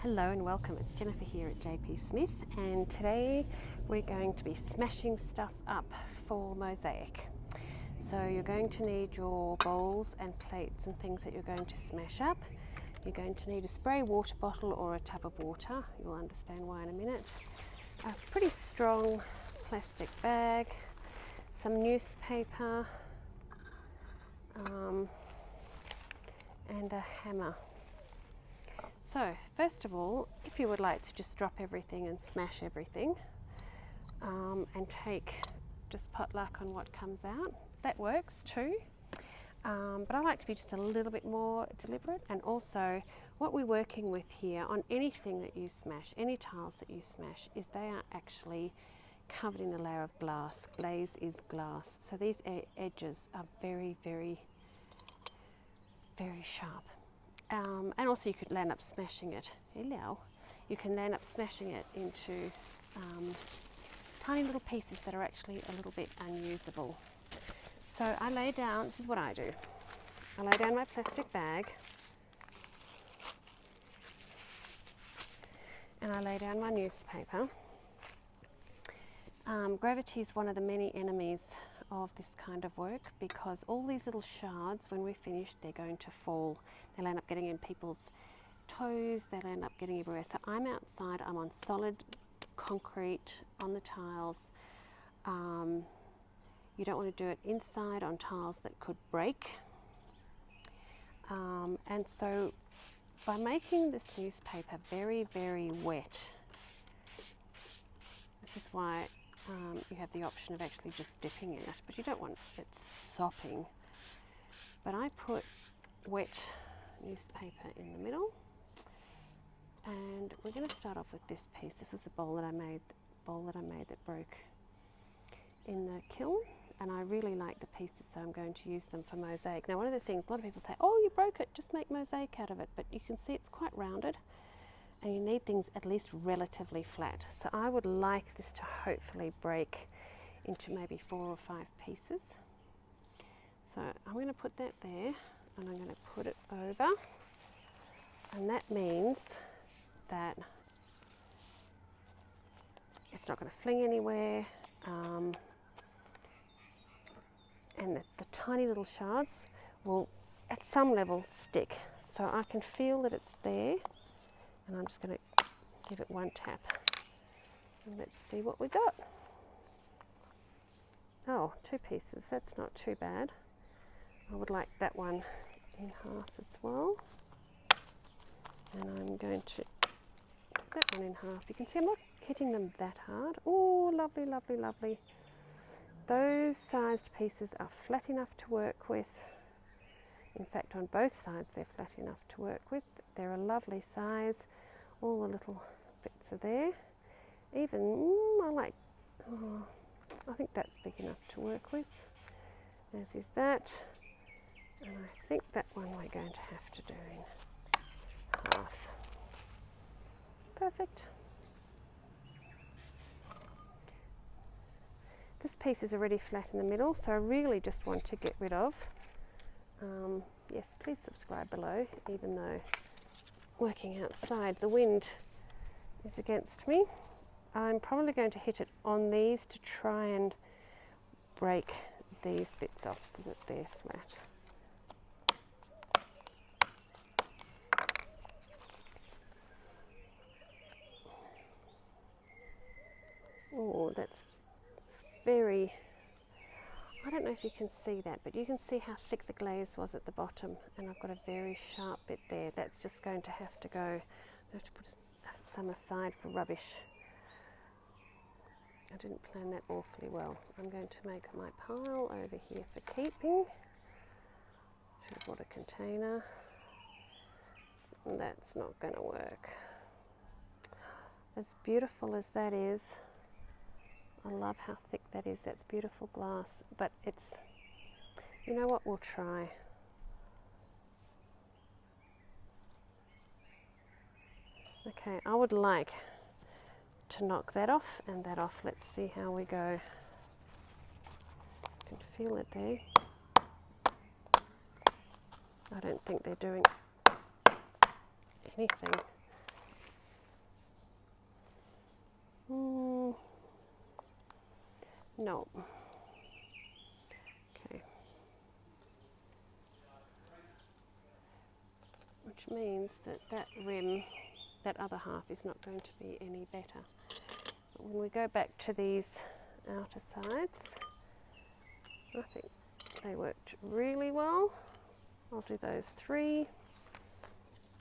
Hello and welcome, it's Jennifer here at Peacock-Smith, and today we're going to be smashing stuff up for mosaic. So you're going to need your bowls and plates and things that you're going to smash up. You're going to need a spray water bottle or a tub of water, you'll understand why in a minute. A pretty strong plastic bag, some newspaper, and a hammer. So first of all, if you would like to just drop everything and smash everything and take just potluck on what comes out, that works too. But I like to be just a little bit more deliberate, and also what we're working with here on anything that you smash, any tiles that you smash, is they are actually covered in a layer of glass. Glaze is glass. So these edges are very, very, very sharp. And also you could land up smashing it. You can land up smashing it into tiny little pieces that are actually a little bit unusable. So I lay down, this is what I do. I lay down my plastic bag and I lay down my newspaper. Gravity is one of the many enemies of this kind of work, because all these little shards, when we're finished, they're going to fall. They'll end up getting in people's toes, they'll end up getting everywhere. So I'm outside, I'm on solid concrete on the tiles. You don't want to do it inside on tiles that could break. And so by making this newspaper very, very wet, this is why you have the option of actually just dipping in it, but you don't want it sopping. But I put wet newspaper in the middle, and we're going to start off with this piece. This was a bowl that I made that broke in the kiln, and I really like the pieces, so I'm going to use them for mosaic. Now, one of the things, a lot of people say, oh, you broke it, just make mosaic out of it, but you can see it's quite rounded, and you need things at least relatively flat. So I would like this to hopefully break into maybe 4 or 5 pieces. So I'm going to put that there, and I'm going to put it over, and that means that it's not going to fling anywhere, and the tiny little shards will at some level stick. So I can feel that it's there, and I'm just going to give it one tap, and let's see what we got. Oh, 2 pieces, that's not too bad. I would like that one in half as well, and I'm going to put that one in half. You can see I'm not hitting them that hard. Oh, lovely, lovely, lovely. Those sized pieces are flat enough to work with. In fact, on both sides they're flat enough to work with. They're a lovely size. All the little bits are there. Even, I think that's big enough to work with. As is that. And I think that one we're going to have to do in half. Perfect. This piece is already flat in the middle, so I really just want to get rid of. Yes, please subscribe below, even though working outside the wind is against me. I'm probably going to hit it on these to try and break these bits off so that they're flat. Oh, that's very, I don't know if you can see that, but you can see how thick the glaze was at the bottom, and I've got a very sharp bit there. That's just going to have to go. I have to put some aside for rubbish. I didn't plan that awfully well. I'm going to make my pile over here for keeping. Should have bought a container. That's not going to work. As beautiful as that is, I love how thick that is. That's beautiful glass, but it's, you know what, we'll try. Okay, I would like to knock that off and that off. Let's see how we go. I can feel it there. I don't think they're doing anything. No. Okay. Which means that that rim, that other half, is not going to be any better. But when we go back to these outer sides, I think they worked really well. I'll do those 3.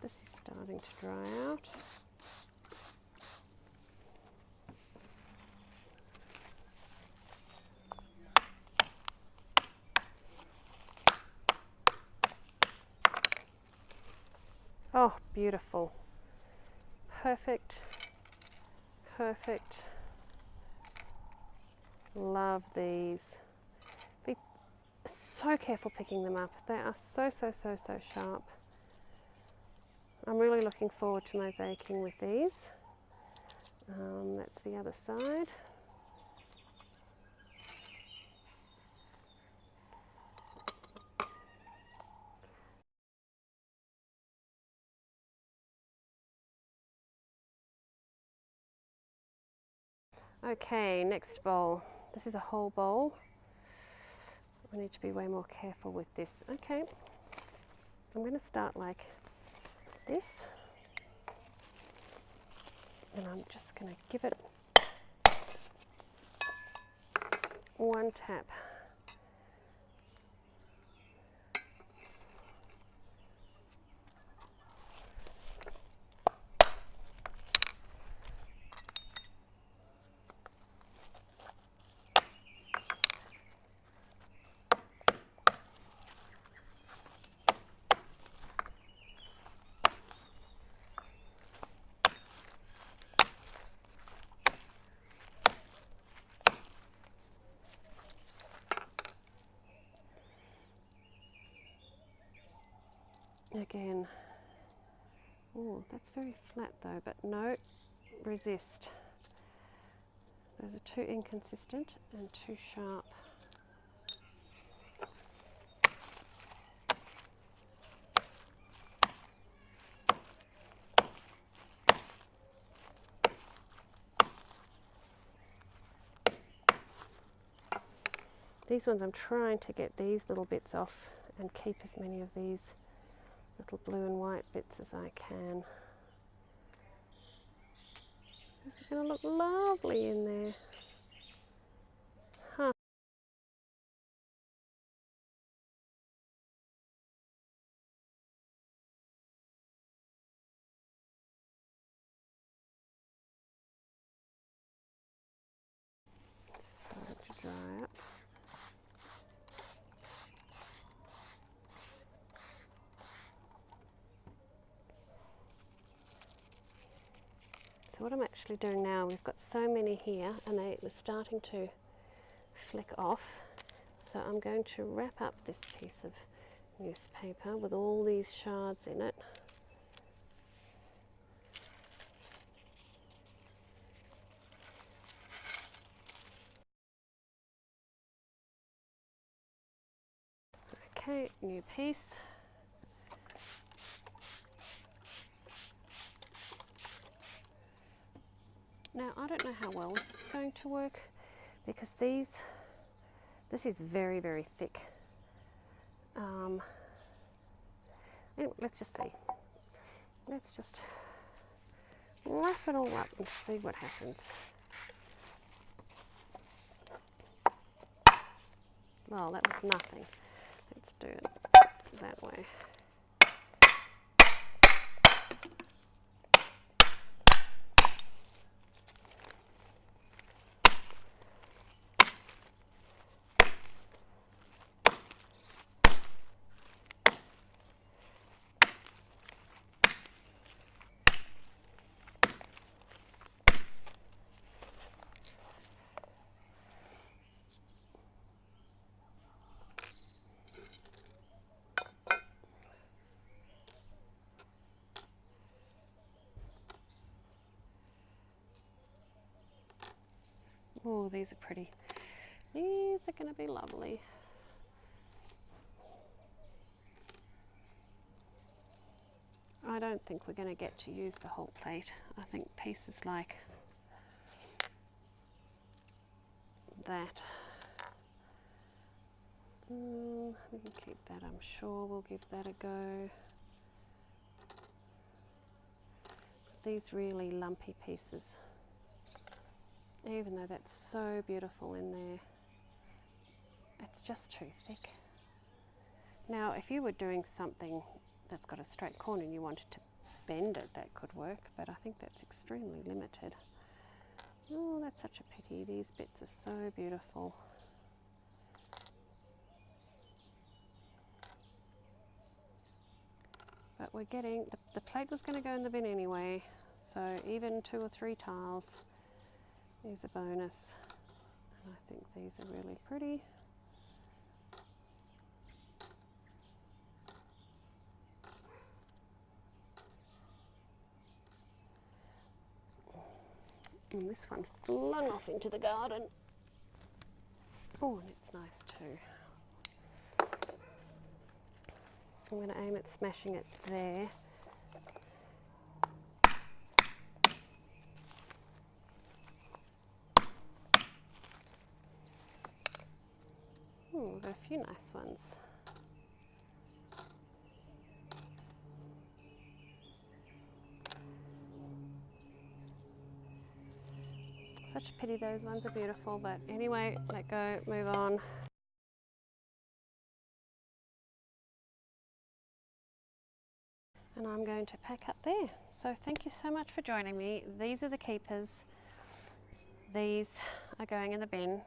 This is starting to dry out. Oh, beautiful. Perfect. Perfect. Love these. Be so careful picking them up. They are so sharp. I'm really looking forward to mosaicing with these. That's the other side. Okay, next bowl. This is a whole bowl. I need to be way more careful with this. Okay, I'm going to start like this, and I'm just going to give it 1 tap. Again. Oh, that's very flat though, but no, resist. Those are too inconsistent and too sharp. These ones I'm trying to get these little bits off and keep as many of these little blue and white bits as I can. This is going to look lovely in there. Huh. This is starting to dry up. So what I'm actually doing now, we've got so many here and they're starting to flick off. So I'm going to wrap up this piece of newspaper with all these shards in it. Okay, new piece. Now I don't know how well this is going to work because this is very thick. Anyway, let's just see. Let's just wrap it all up and see what happens. Well, that was nothing. Let's do it that way. Oh, these are pretty. These are going to be lovely. I don't think we're going to get to use the whole plate. I think pieces like that. We can keep that, I'm sure. We'll give that a go. These really lumpy pieces, even though that's so beautiful in there, it's just too thick. Now, if you were doing something that's got a straight corner and you wanted to bend it, that could work, but I think that's extremely limited. Oh, that's such a pity. These bits are so beautiful. But we're getting, the plate was going to go in the bin anyway, so even 2 or 3 tiles is a bonus. And I think these are really pretty. And this one flung off into the garden. Oh, and it's nice too. I'm going to aim at smashing it there. Oh, there are a few nice ones. Such a pity, those ones are beautiful, but anyway, let go, move on. And I'm going to pack up there. So thank you so much for joining me. These are the keepers. These are going in the bin.